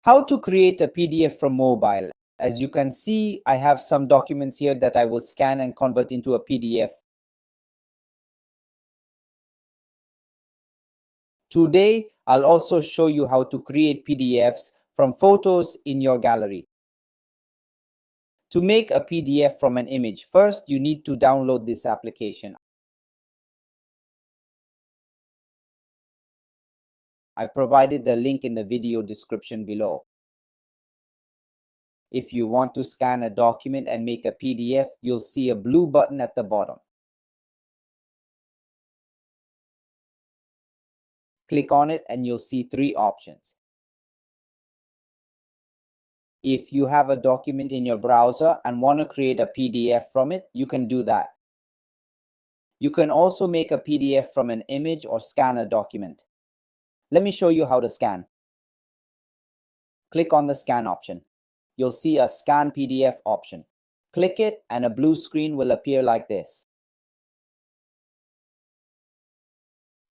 How to create a PDF from mobile. As you can see, I have some documents here that I will scan and convert into a PDF. Today, I'll also show you how to create PDFs from photos in your gallery. To make a PDF from an image, first you need to download this application. I've provided the link in the video description below. If you want to scan a document and make a PDF, you'll see a blue button at the bottom. Click on it and you'll see three options. If you have a document in your browser and want to create a PDF from it, you can do that. You can also make a PDF from an image or scan a document. Let me show you how to scan. Click on the scan option. You'll see a scan PDF option. Click it and a blue screen will appear like this.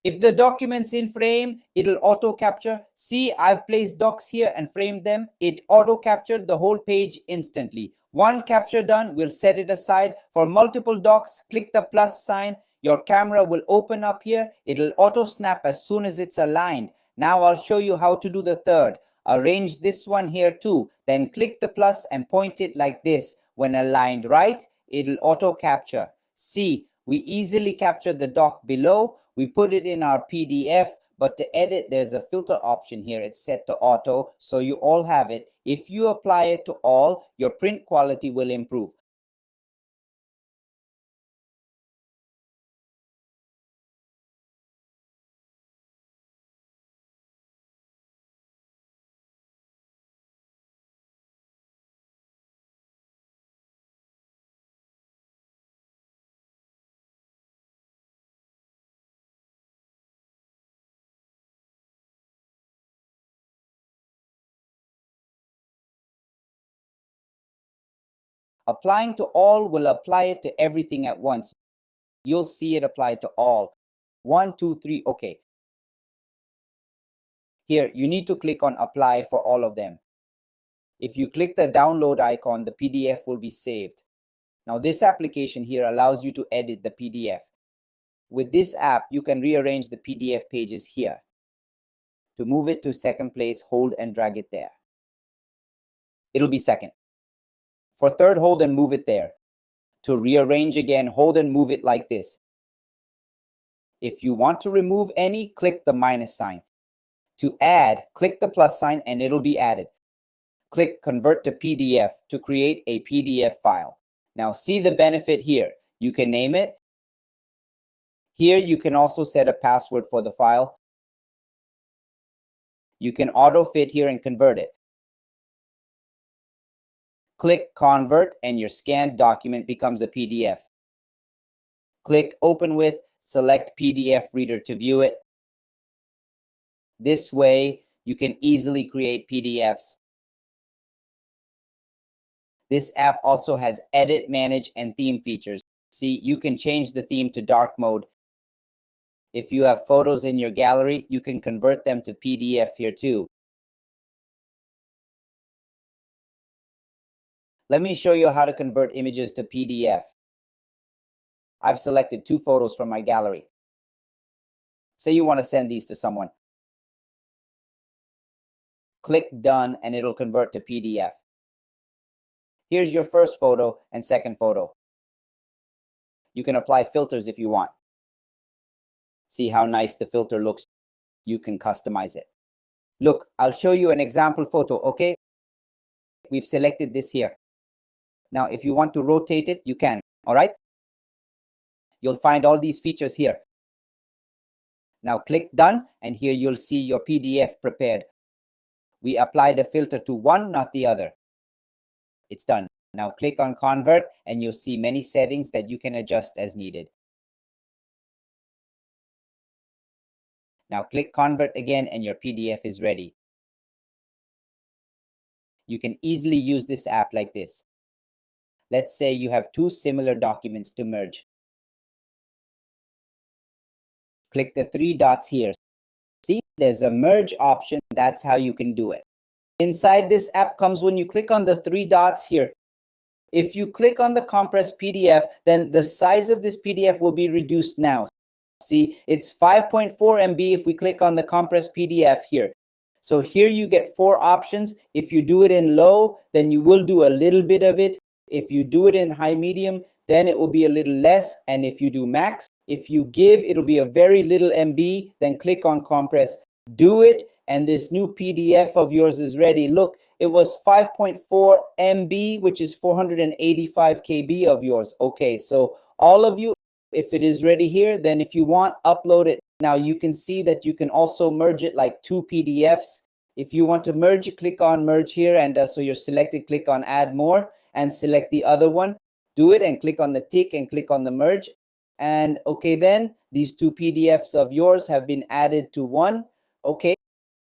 If the document's in frame, it'll auto capture. See, I've placed docs here and framed them. It auto captured the whole page instantly. One capture done, we'll set it aside. For multiple docs, click the plus sign. Your camera will open up here. It'll auto snap as soon as it's aligned. Now I'll show you how to do the third. Arrange this one here too. Then click the plus and point it like this. When aligned right, it'll auto capture. See, we easily capture the doc below. We put it in our PDF, but to edit, there's a filter option here. It's set to auto, so you all have it. If you apply it to all, your print quality will improve. Applying to all will apply it to everything at once. You'll see it apply to all. 1, 2, 3, okay. Here, you need to click on apply for all of them. If you click the download icon, the PDF will be saved. Now this application here allows you to edit the PDF. With this app, you can rearrange the PDF pages here. To move it to second place, hold and drag it there. It'll be second. For third, hold and move it there. To rearrange again, hold and move it like this. If you want to remove any, click the minus sign. To add, click the plus sign and it'll be added. Click Convert to PDF to create a PDF file. Now see the benefit here. You can name it. Here you can also set a password for the file. You can auto fit here and convert it. Click Convert and your scanned document becomes a PDF. Click Open With, select PDF Reader to view it. This way, you can easily create PDFs. This app also has edit, manage, and theme features. See, you can change the theme to dark mode. If you have photos in your gallery, you can convert them to PDF here too. Let me show you how to convert images to PDF. I've selected 2 photos from my gallery. Say you want to send these to someone. Click Done and it'll convert to PDF. Here's your first photo and second photo. You can apply filters if you want. See how nice the filter looks? You can customize it. Look, I'll show you an example photo, okay? We've selected this here. Now, if you want to rotate it, you can, all right? You'll find all these features here. Now click Done, and here you'll see your PDF prepared. We applied a filter to one, not the other. It's done. Now click on Convert, and you'll see many settings that you can adjust as needed. Now click Convert again, and your PDF is ready. You can easily use this app like this. Let's say you have 2 similar documents to merge. Click the 3 dots here. See, there's a merge option. That's how you can do it. inside this app comes when you click on the three dots here. If you click on the compressed PDF, then the size of this PDF will be reduced now. See, it's 5.4 MB if we click on the compressed PDF here. So here you get four options. If you do it in low, then you will do a little bit of it. If you do it in high medium, then it will be a little less. And if you do max, if you give, it'll be a very little MB, then click on compress. Do it, and this new PDF of yours is ready. Look, it was 5.4 MB, which is 485 KB of yours. Okay, so all of you, if it is ready here, then if you want, upload it. Now you can see that you can also merge it like two PDFs. If you want to merge, click on merge here, and so you're selected, click on add more and select the other one. Do it and click on the tick and click on the merge. And okay, then these two PDFs of yours have been added to one. Okay,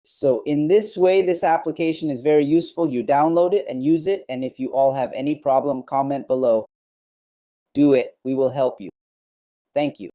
so in this way, this application is very useful. You download it and use it. And if you all have any problem, comment below. Do it. We will help you. Thank you.